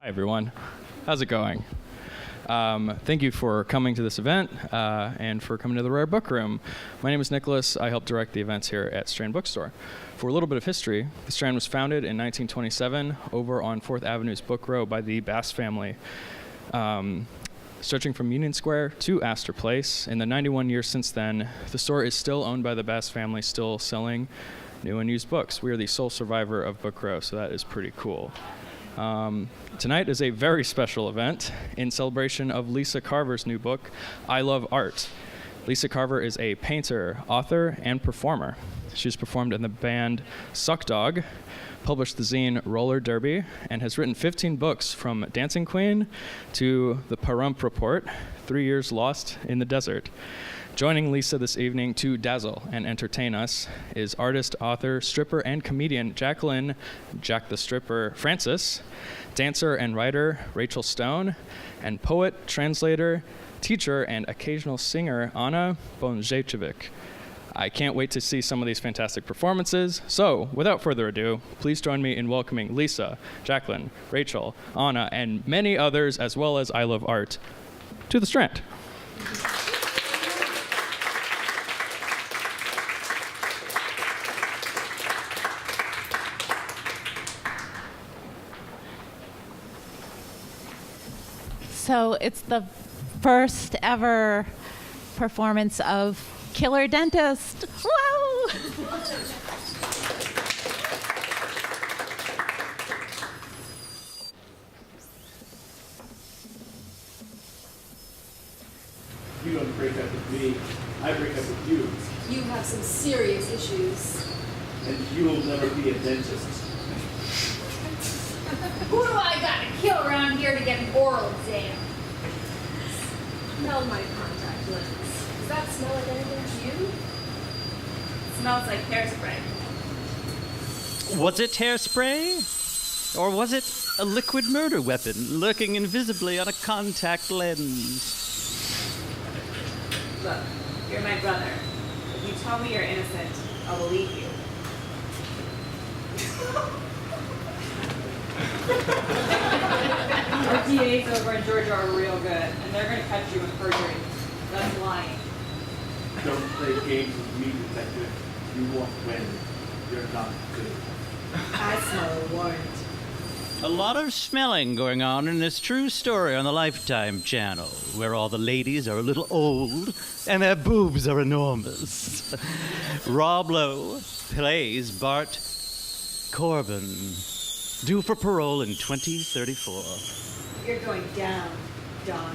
Hi, everyone. How's it going? Thank you for coming to this event and for coming to the Rare Book Room. My name is Nicholas. I help direct the events here at Strand Bookstore. For a little bit of history, the Strand was founded in 1927 over on 4th Avenue's Book Row by the Bass family. Stretching from Union Square to Astor Place. In the 91 years since then, the store is still owned by the Bass family, still selling new and used books. We are the sole survivor of Book Row, so that is pretty cool. Tonight is a very special event in celebration of Lisa Carver's new book, I Love Art. Lisa Carver is a painter, author, and performer. She's performed in the band Suckdog, published the zine Rollerderby, and has written 15 books from Dancing Queen to the Pahrump Report, 3 years lost in the desert. Joining Lisa this evening to dazzle and entertain us is artist, author, stripper, and comedian Jacqueline Jacq the Stripper Frances, dancer and writer Rachel Stone, and poet, translator, teacher, and occasional singer Anna Bonječević. I can't wait to see some of these fantastic performances. So, without further ado, please join me in welcoming Lisa, Jacqueline, Rachel, Anna, and many others, as well as I Love Art, to the Strand. So it's the first ever performance of Killer Dentist. Whoa! You don't break up with me, I break up with you. You have some serious issues. And you'll never be a dentist. Who do I gotta kill around here to get an oral exam? Smell my contact lens. Does that smell like anything to you? It smells like hairspray. Was it hairspray? Or was it a liquid murder weapon lurking invisibly on a contact lens? Look, you're my brother. If you tell me you're innocent, I'll believe you. Our DAs over in Georgia are real good, and they're going to catch you with perjury. That's lying. Don't play games with me, detective. You won't win. You're not good. I smell a warrant. A lot of smelling going on in this true story on the Lifetime channel, where all the ladies are a little old and their boobs are enormous. Rob Lowe plays Bart Corbin, due for parole in 2034. You're going down, Don.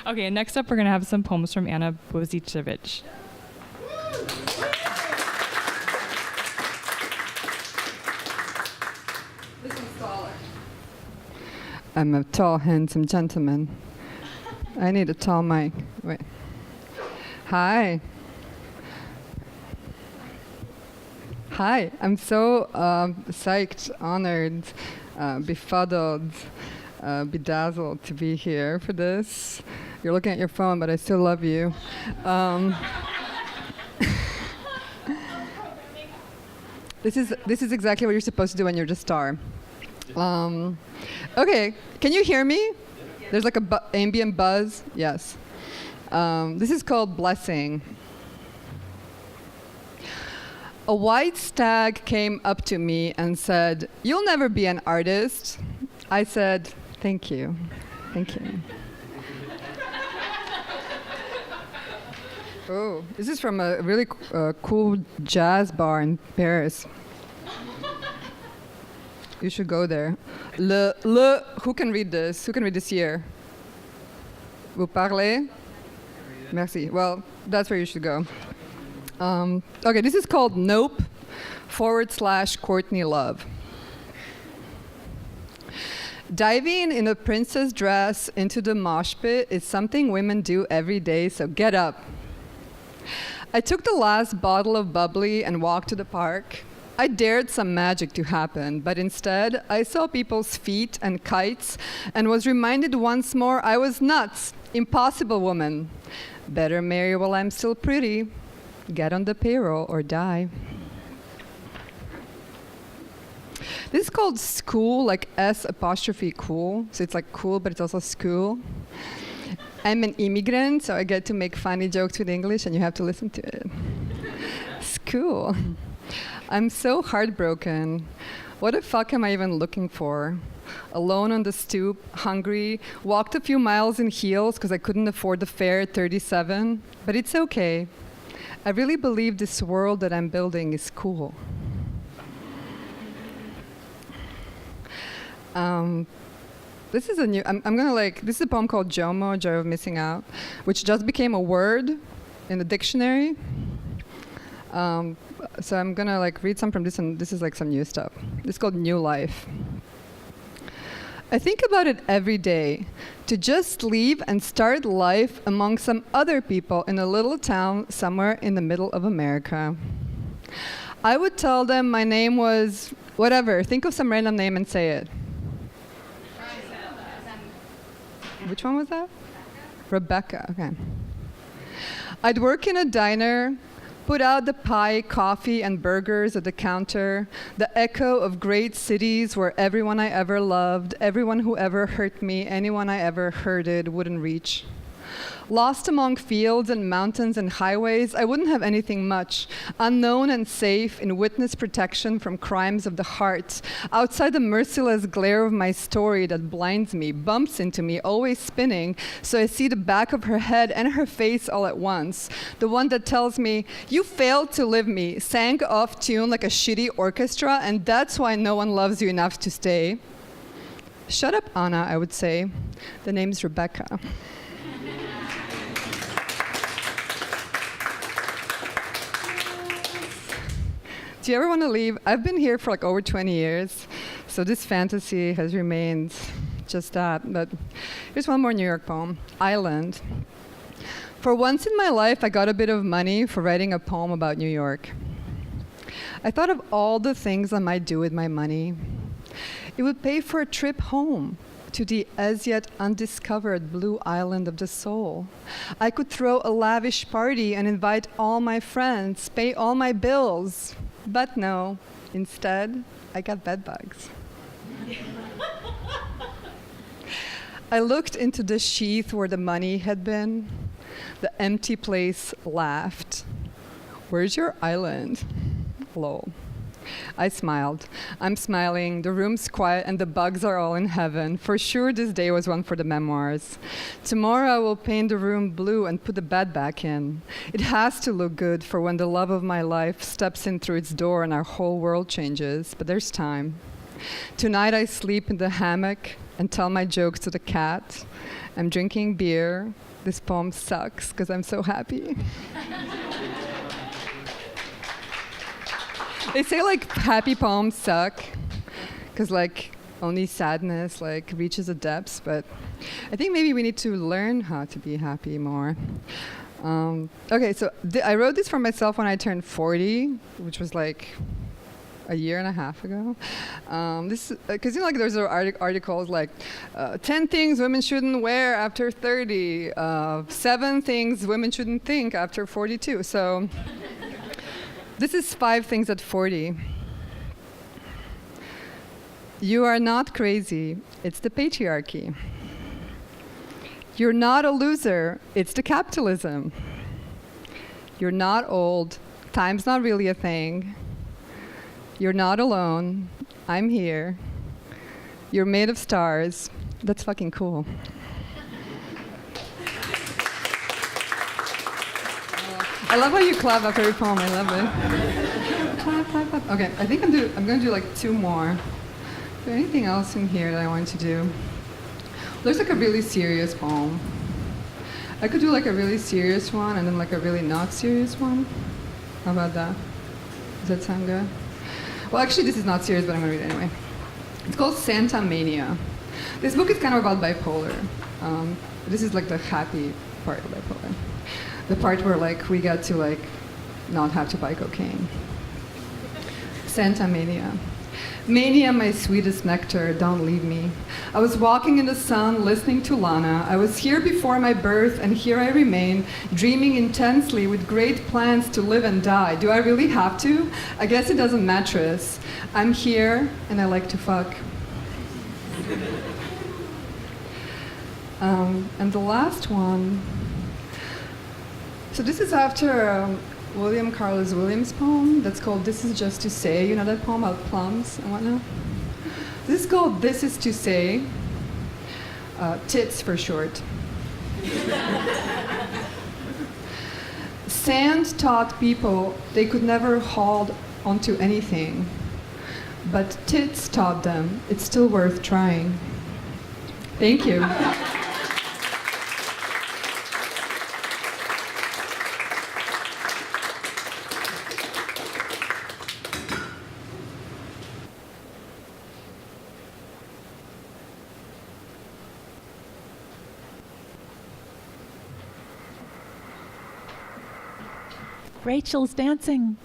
Okay, next up we're going to have some poems from Anna Bonječević. This one's taller. I'm a tall, handsome gentleman. I need a tall mic. Wait. Hi. Hi. I'm so psyched, honored, befuddled, bedazzled to be here for this. You're looking at your phone, but I still love you. This is exactly what you're supposed to do when you're the star. Okay, can you hear me? There's like a ambient buzz. Yes. This is called Blessing. A white stag came up to me and said, "You'll never be an artist." I said, "Thank you. Thank you." Oh, this is from a really cool jazz bar in Paris. You should go there. Who can read this? Who can read this here? Vous parlez? Merci. Well, that's where you should go. Okay, this is called Nope / Courtney Love. Diving in a princess dress into the mosh pit is something women do every day, so get up. I took the last bottle of bubbly and walked to the park. I dared some magic to happen, but instead I saw people's feet and kites and was reminded once more I was nuts, impossible woman. Better marry while I'm still pretty, get on the payroll or die. This is called school, like S''cool. So it's like cool, but it's also school. I'm an immigrant, so I get to make funny jokes with English, and you have to listen to it. School. I'm so heartbroken. What the fuck am I even looking for? Alone on the stoop, hungry, walked a few miles in heels because I couldn't afford the fare at 37, but it's okay. I really believe this world that I'm building is cool. This is a new, this is a poem called JOMO, Joy of Missing Out, which just became a word in the dictionary. So I'm gonna read some from this, and this is some new stuff. This is called New Life. I think about it every day, to just leave and start life among some other people in a little town somewhere in the middle of America. I would tell them my name was whatever, think of some random name and say it. Which one was that? Rebecca, okay. I'd work in a diner, put out the pie, coffee, and burgers at the counter, the echo of great cities where everyone I ever loved, everyone who ever hurt me, anyone I ever hurted wouldn't reach. Lost among fields and mountains and highways, I wouldn't have anything much. Unknown and safe in witness protection from crimes of the heart. Outside the merciless glare of my story that blinds me, bumps into me, always spinning, so I see the back of her head and her face all at once. The one that tells me, you failed to live me, sang off tune like a shitty orchestra, and that's why no one loves you enough to stay. Shut up, Anna, I would say. The name's Rebecca. Do you ever want to leave? I've been here for over 20 years, so this fantasy has remained just that. But here's one more New York poem, Island. For once in my life, I got a bit of money for writing a poem about New York. I thought of all the things I might do with my money. It would pay for a trip home to the as yet undiscovered blue island of the soul. I could throw a lavish party and invite all my friends, pay all my bills. But no, instead, I got bedbugs. I looked into the sheath where the money had been. The empty place laughed. Where's your island? Lol. I smiled. I'm smiling. The room's quiet and the bugs are all in heaven. For sure this day was one for the memoirs. Tomorrow I will paint the room blue and put the bed back in. It has to look good for when the love of my life steps in through its door and our whole world changes. But there's time. Tonight I sleep in the hammock and tell my jokes to the cat. I'm drinking beer. This poem sucks because I'm so happy. They say happy poems suck because only sadness reaches a depths, but I think maybe we need to learn how to be happy more. Okay, so I wrote this for myself when I turned 40, which was a year and a half ago. This because there's articles 10 things women shouldn't wear after 30, 7 things women shouldn't think after 42. So. This is 5 things at 40. You are not crazy. It's the patriarchy. You're not a loser. It's the capitalism. You're not old. Time's not really a thing. You're not alone. I'm here. You're made of stars. That's fucking cool. I love how you clap after every poem. I love it. Clap, clap, clap. Okay, I think I'm going to do 2 more. Is there anything else in here that I want to do? There's a really serious poem. I could do a really serious one and then a really not serious one. How about that? Does that sound good? Well, actually, this is not serious, but I'm going to read it anyway. It's called Santa Mania. This book is kind of about bipolar. This is the happy part of bipolar. The part where we get to not have to buy cocaine. Santa Mania. Mania, my sweetest nectar, don't leave me. I was walking in the sun, listening to Lana. I was here before my birth, and here I remain, dreaming intensely with great plans to live and die. Do I really have to? I guess it doesn't matter. I'm here, and I like to fuck. And the last one. So this is after William Carlos Williams' poem that's called This Is Just to Say. You know that poem about plums and whatnot? This is called This Is to Say, tits for short. Sand taught people they could never hold onto anything, but tits taught them it's still worth trying. Thank you. Rachel's dancing.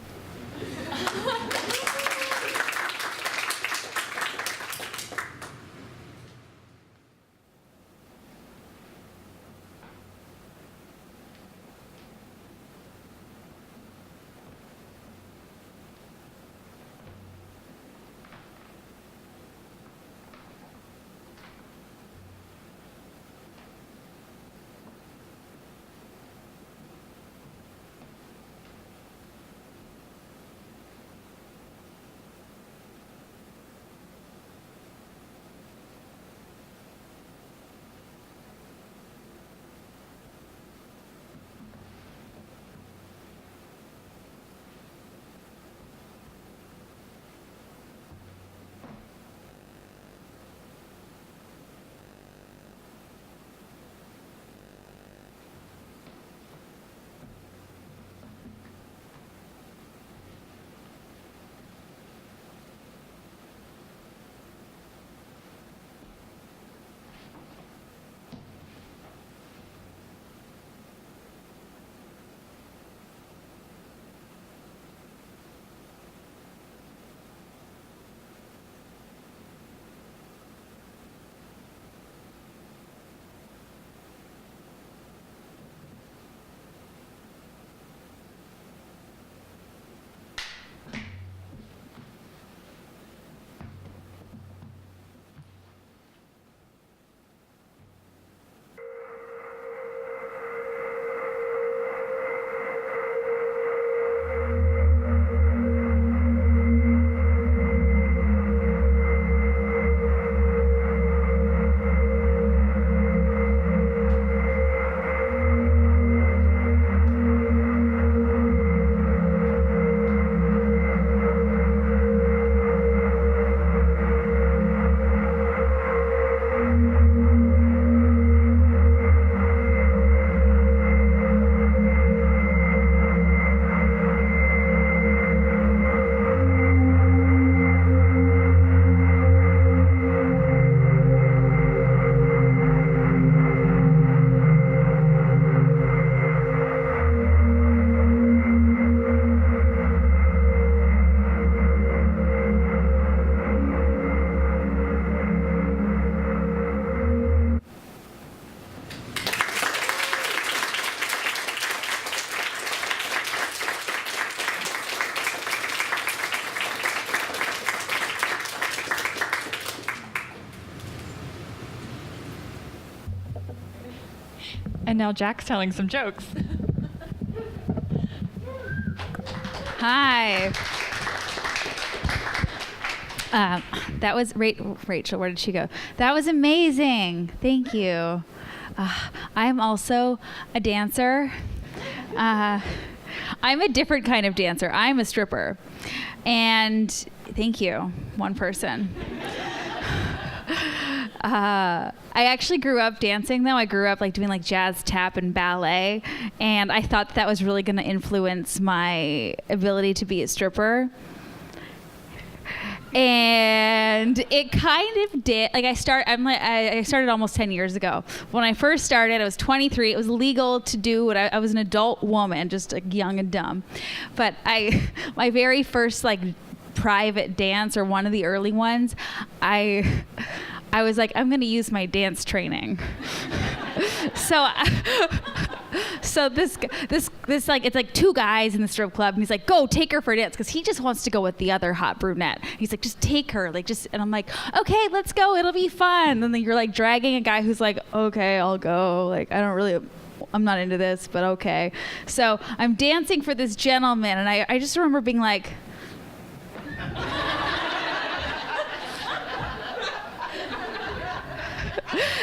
And now Jack's telling some jokes. Hi. That was Rachel. Where did she go? That was amazing. Thank you. I'm also a dancer. I'm a different kind of dancer. I'm a stripper. And thank you, one person. I actually grew up dancing, though. I grew up doing jazz, tap, and ballet, and I thought that was really going to influence my ability to be a stripper. And it kind of did. Like I started almost 10 years ago. When I first started, I was 23. It was legal to do what I was an adult woman, just like young and dumb. But my very first like private dance, or one of the early ones, I was like, I'm going to use my dance training. So this like, it's like two guys in the strip club, and he's like, go take her for a dance, because he just wants to go with the other hot brunette. He's like, just take her, like, just, and I'm like, okay, let's go, it'll be fun. And then you're like dragging a guy who's like, okay, I'll go, like, I'm not into this, but okay. So I'm dancing for this gentleman, and I just remember being like,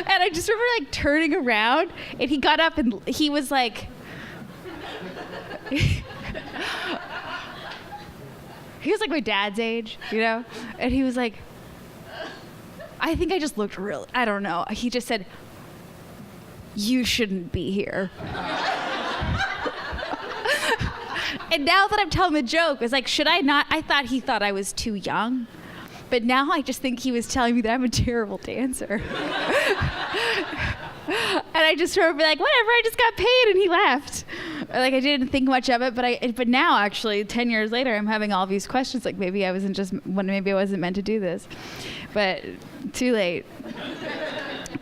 and I just remember like turning around, and he got up and he was like, he was like my dad's age, you know? And he was like, I think I just looked really, I don't know. He just said, you shouldn't be here. And now that I'm telling the joke, it's like, should I not? I thought he thought I was too young. But now I just think he was telling me that I'm a terrible dancer. And I just remember like, whatever, I just got paid, and he left. Like, I didn't think much of it, but now actually 10 years later, I'm having all these questions, like maybe I wasn't meant to do this, but too late.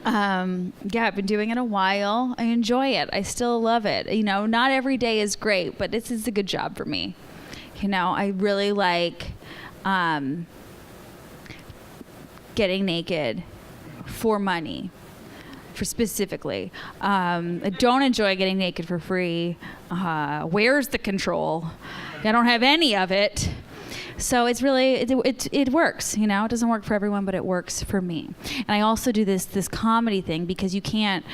Yeah, I've been doing it a while. I enjoy it. I still love it. You know, not every day is great, but this is a good job for me. You know, I really like getting naked for money, for specifically. I don't enjoy getting naked for free. Where's the control? I don't have any of it. So it's really, it works, you know? It doesn't work for everyone, but it works for me. And I also do this comedy thing, because you can't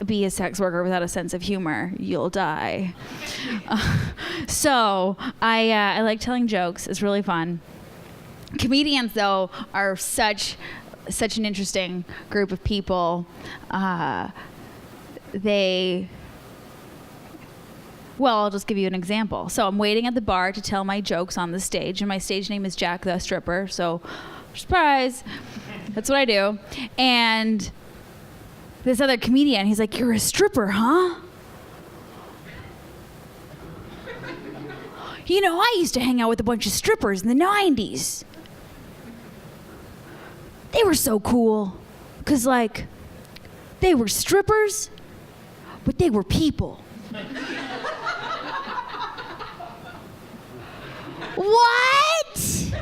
be a sex worker without a sense of humor. You'll die. So I like telling jokes. It's really fun. Comedians, though, are such an interesting group of people. Well, I'll just give you an example. So I'm waiting at the bar to tell my jokes on the stage, and my stage name is Jacq the Stripper, so surprise, that's what I do. And this other comedian, he's like, you're a stripper, huh? You know, I used to hang out with a bunch of strippers in the 90s. They were so cool, because, like, they were strippers, but they were people. What?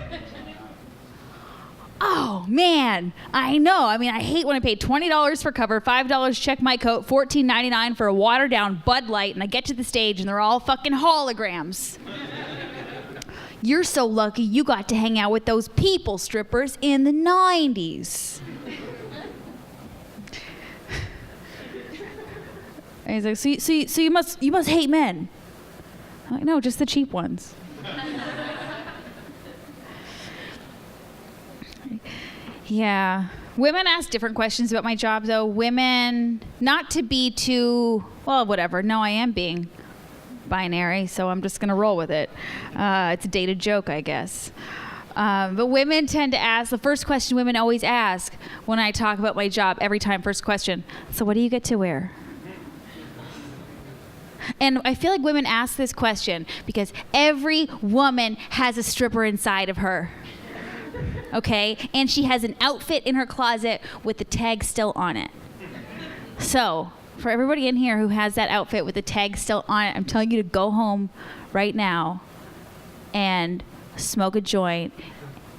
Oh, man, I know. I mean, I hate when I pay $20 for cover, $5 check my coat, $14.99 for a watered-down Bud Light, and I get to the stage and they're all fucking holograms. You're so lucky you got to hang out with those people strippers in the 90s. And he's like, so you must hate men. I'm like, no, just the cheap ones. Yeah. Women ask different questions about my job, though. Women, not to be too, well, whatever. No, I am being binary, so I'm just going to roll with it. It's a dated joke, I guess. But women tend to ask, the first question women always ask when I talk about my job, every time, first question, so what do you get to wear? And I feel like women ask this question because every woman has a stripper inside of her. Okay? And she has an outfit in her closet with the tag still on it. So, for everybody in here who has that outfit with the tag still on it, I'm telling you to go home right now and smoke a joint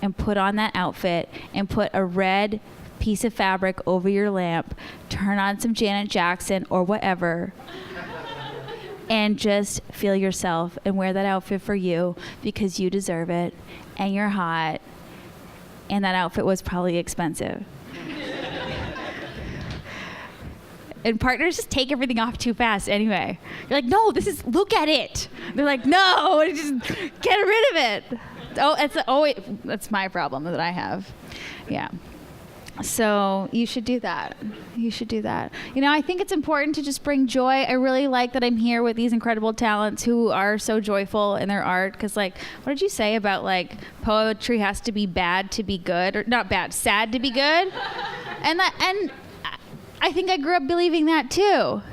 and put on that outfit and put a red piece of fabric over your lamp, turn on some Janet Jackson or whatever, and just feel yourself and wear that outfit for you because you deserve it and you're hot and that outfit was probably expensive. And partners just take everything off too fast anyway. You're like, no, look at it. They're like, no, just get rid of it. That's my problem that I have. Yeah. So you should do that. You should do that. You know, I think it's important to just bring joy. I really like that I'm here with these incredible talents who are so joyful in their art. Because, like, what did you say about, like, poetry has to be bad to be good? Or not bad, sad to be good? And I think I grew up believing that, too.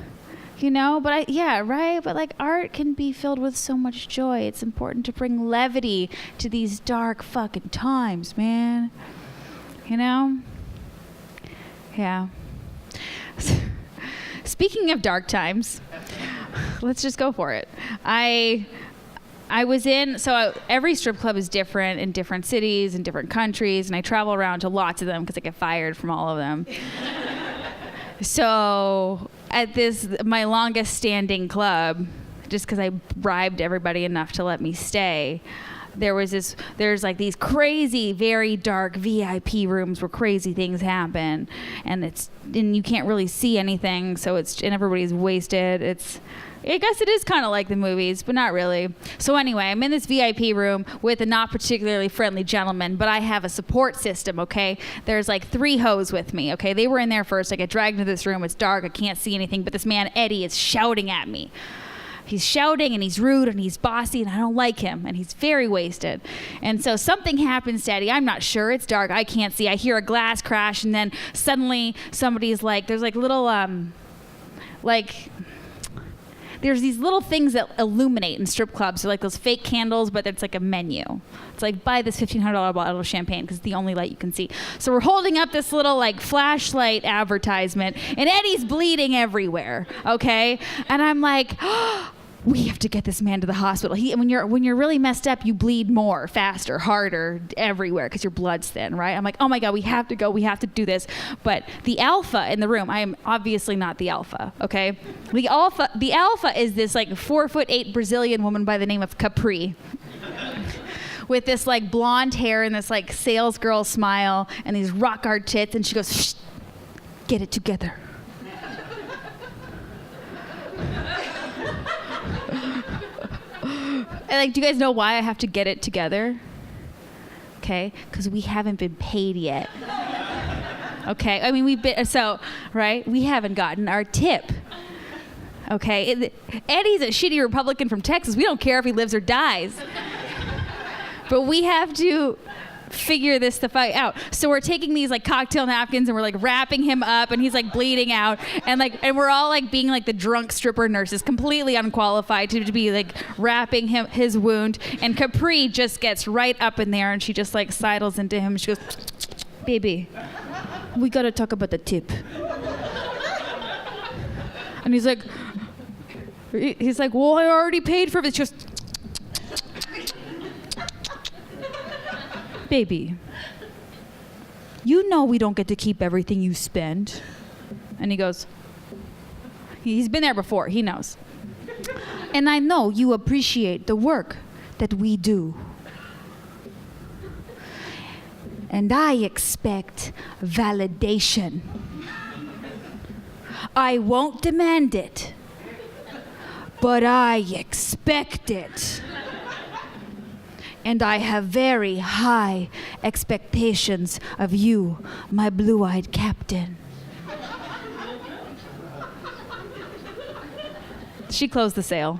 You know, but But like art can be filled with so much joy. It's important to bring levity to these dark fucking times, man. You know? Yeah. Speaking of dark times, let's just go for it. I was every strip club is different in different cities and different countries, and I travel around to lots of them because I get fired from all of them. So at my longest standing club, just because I bribed everybody enough to let me stay, there's like these crazy, very dark VIP rooms where crazy things happen, and you can't really see anything, and everybody's wasted. I guess it is kind of like the movies, but not really. So anyway, I'm in this VIP room with a not particularly friendly gentleman, but I have a support system, okay? There's like 3 hoes with me, okay? They were in there first. I get dragged into this room. It's dark. I can't see anything, but this man, Eddie, is shouting at me. He's shouting, and he's rude, and he's bossy, and I don't like him, and he's very wasted. And so something happens to Eddie. I'm not sure. It's dark. I can't see. I hear a glass crash, and then suddenly somebody's like, there's like little, there's these little things that illuminate in strip clubs. They're like those fake candles, but it's like a menu. It's like, buy this $1,500 bottle of champagne because it's the only light you can see. So we're holding up this little like flashlight advertisement, and Eddie's bleeding everywhere, okay? And I'm like, we have to get this man to the hospital. When you're really messed up, you bleed more, faster, harder, everywhere because your blood's thin, right? I'm like, oh my God, we have to go. We have to do this. But the alpha in the room, I am obviously not the alpha, okay? The alpha is this like 4'8" Brazilian woman by the name of Capri. With this like blonde hair and this like sales girl smile and these rock hard tits, and she goes, shh, get it together. And like, do you guys know why I have to get it together? Okay, because we haven't been paid yet. Okay, I mean right? We haven't gotten our tip. Okay, Eddie's a shitty Republican from Texas. We don't care if he lives or dies. But we have to figure this stuff out. So we're taking these like cocktail napkins and we're like wrapping him up, and he's like bleeding out, and we're all like being like the drunk stripper nurses, completely unqualified to be like wrapping his wound. And Capri just gets right up in there, and she just like sidles into him. She goes, baby, we gotta talk about the tip. And he's like, well, I already paid for this. She goes, baby, you know we don't get to keep everything you spend. And he goes, he's been there before, he knows. And I know you appreciate the work that we do. And I expect validation. I won't demand it, but I expect it. And I have very high expectations of you, my blue-eyed captain. She closed the sale.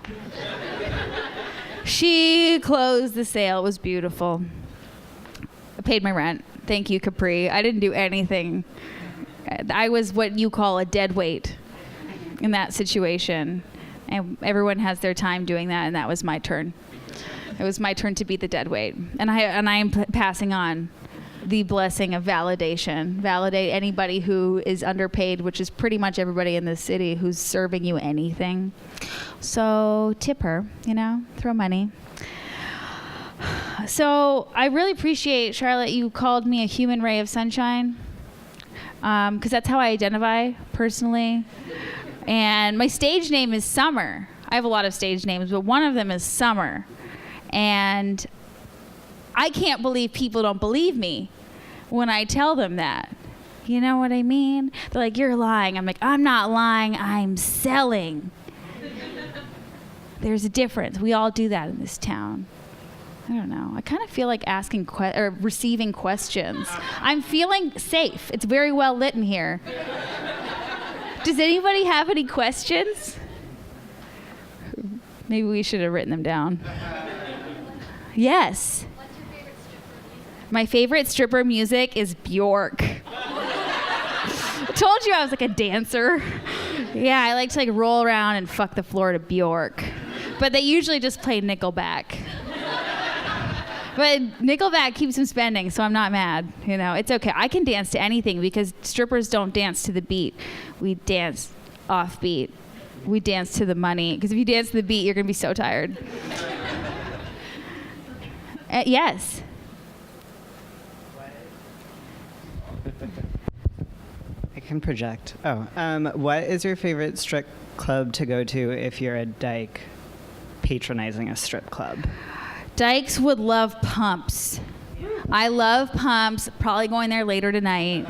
It was beautiful. I paid my rent. Thank you, Capri. I didn't do anything. I was what you call a dead weight in that situation. And everyone has their time doing that, and that was my turn. It was my turn to be the dead weight. And I am passing on the blessing of validation. Validate anybody who is underpaid, which is pretty much everybody in this city who's serving you anything. So tip her, throw money. So I really appreciate, Charlotte, you called me a human ray of sunshine, because that's how I identify personally. And my stage name is Summer. I have a lot of stage names, but one of them is Summer. And I can't believe people don't believe me when I tell them that. You know what I mean? They're like, you're lying. I'm like, I'm not lying. I'm selling. There's a difference. We all do that in this town. don't know. I kind of feel like asking or receiving questions. I'm feeling safe. It's very well lit in here. Does anybody have any questions? Maybe we should have written them down. Yes. What's your favorite stripper music? My favorite stripper music is Bjork. I told you I was like a dancer. Yeah, I like to like roll around and fuck the floor to Bjork. But they usually just play Nickelback. But Nickelback keeps them spending, so I'm not mad. You know, it's okay. I can dance to anything because strippers don't dance to the beat. We dance off beat. We dance to the money. Because if you dance to the beat, you're going to be so tired. Yes. I can project. What is your favorite strip club to go to if you're a dyke patronizing a strip club? Dykes would love Pumps. I love Pumps. Probably going there later tonight.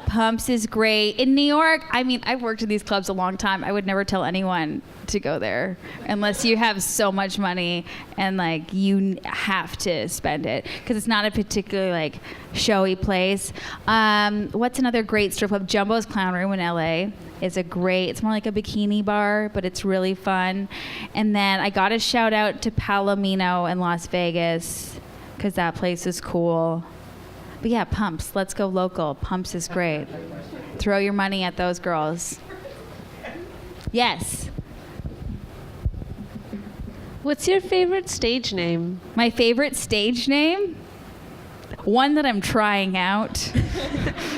Pumps is great. In New York, I mean, I've worked in these clubs a long time. I would never tell anyone to go there unless you have so much money and like you have to spend it because it's not a particularly like showy place. What's another great strip club? Jumbo's Clown Room in LA is it's more like a bikini bar, but it's really fun. And then I got a shout out to Palomino in Las Vegas because that place is cool. But yeah, Pumps. Let's go local. Pumps is great. Throw your money at those girls. Yes. What's your favorite stage name? My favorite stage name? One that I'm trying out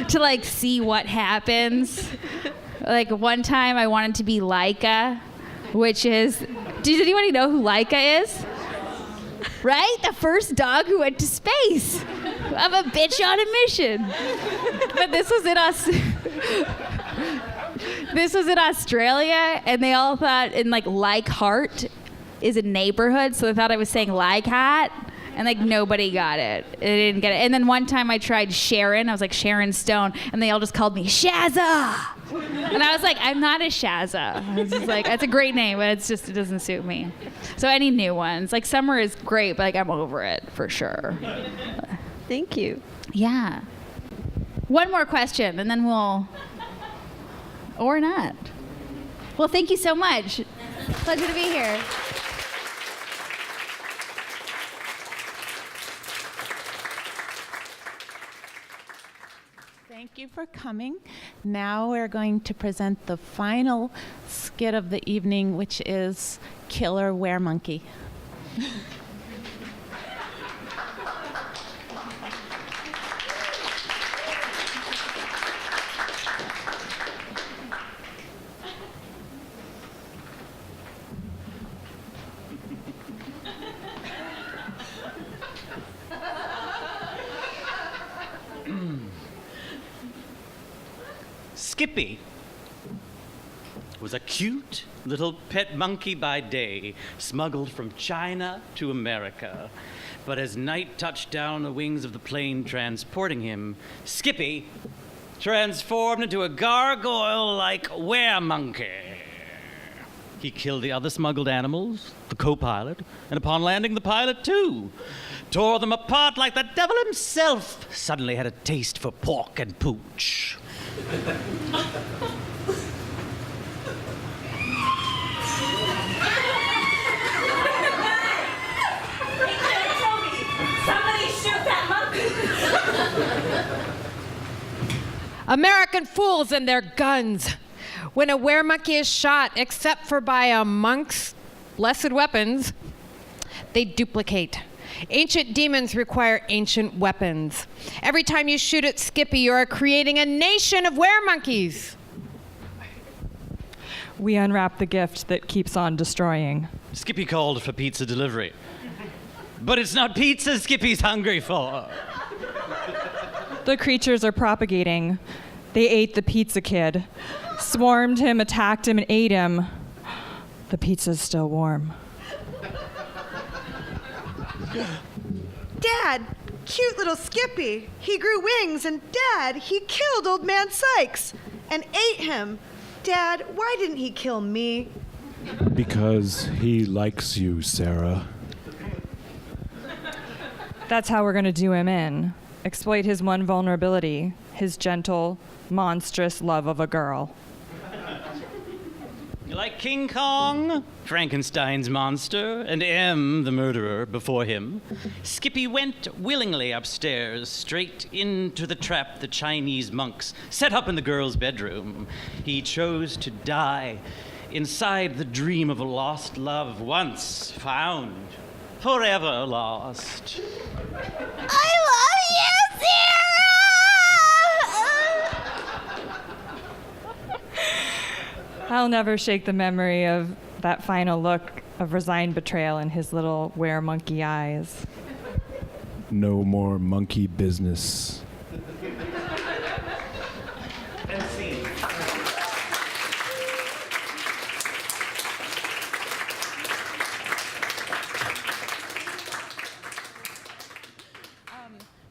to like see what happens. Like one time I wanted to be Laika, which is, does anybody know who Laika is? Right? The first dog who went to space. I'm a bitch on a mission. But this was in Australia, and they all thought in like Leichhardt is a neighborhood, so they thought I was saying Leichhardt, and like nobody got it. They didn't get it. And then one time I tried Sharon. I was like Sharon Stone, and they all just called me Shazza. And I was like, I'm not a Shazza. I was just like, that's a great name, but it doesn't suit me. So any new ones? Like Summer is great, but like I'm over it for sure. Thank you. Yeah. One more question, and then we'll, or not. Well, thank you so much. Pleasure to be here. Thank you for coming. Now we're going to present the final skit of the evening, which is Killer Weremonkey. Skippy was a cute little pet monkey by day, smuggled from China to America. But as night touched down on the wings of the plane transporting him, Skippy transformed into a gargoyle-like weremonkey. He killed the other smuggled animals, the co-pilot, and upon landing, the pilot too. Tore them apart like the devil himself. Suddenly had a taste for pork and pooch. Somebody shoot that monkey! American fools and their guns. When a weremonkey is shot, except for by a monk's blessed weapons, they duplicate. Ancient demons require ancient weapons. Every time you shoot at Skippy, you are creating a nation of weremonkeys. We unwrap the gift that keeps on destroying. Skippy called for pizza delivery. But it's not pizza Skippy's hungry for. The creatures are propagating. They ate the pizza kid, swarmed him, attacked him, and ate him. The pizza's still warm. Dad, cute little Skippy. He grew wings, and Dad, he killed old man Sykes and ate him. Dad, why didn't he kill me? Because he likes you, Sarah. That's how we're going to do him in. Exploit his one vulnerability, his gentle, monstrous love of a girl. You like King Kong, Frankenstein's monster, and M, the murderer, before him? Skippy went willingly upstairs, straight into the trap the Chinese monks set up in the girl's bedroom. He chose to die inside the dream of a lost love, once found, forever lost. I love you, I'll never shake the memory of that final look of resigned betrayal in his little were-monkey eyes. No more monkey business. And scene.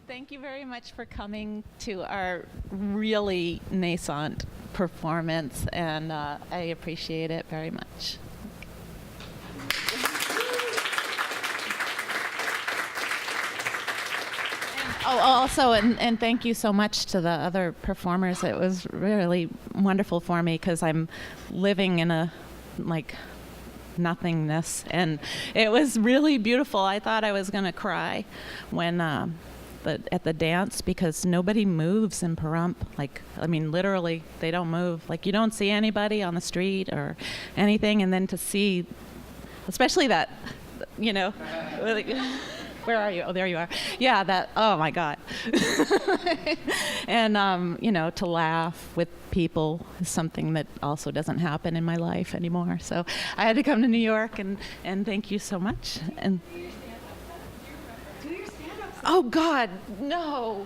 Thank you very much for coming to our really nascent performance, and I appreciate it very much. Oh, also, and thank you so much to the other performers. It was really wonderful for me because I'm living in a, nothingness, and it was really beautiful. I thought I was going to cry when at the dance, because nobody moves in Pahrump. Literally, they don't move. You don't see anybody on the street or anything, and then to see, especially that, where are you? Oh, there you are. Yeah, that, oh my God. And, to laugh with people is something that also doesn't happen in my life anymore. So I had to come to New York, and thank you so much. And oh God, no.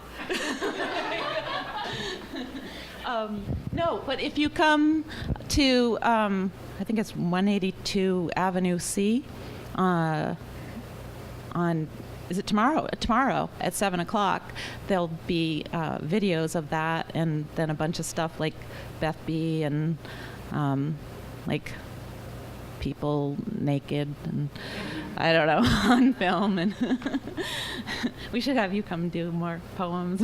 No, but if you come to, I think it's 182 Avenue C, is it tomorrow? Tomorrow at 7 o'clock, there'll be videos of that, and then a bunch of stuff like Beth B. and people naked, and I don't know, on film, and we should have you come do more poems.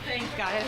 Thanks, guys.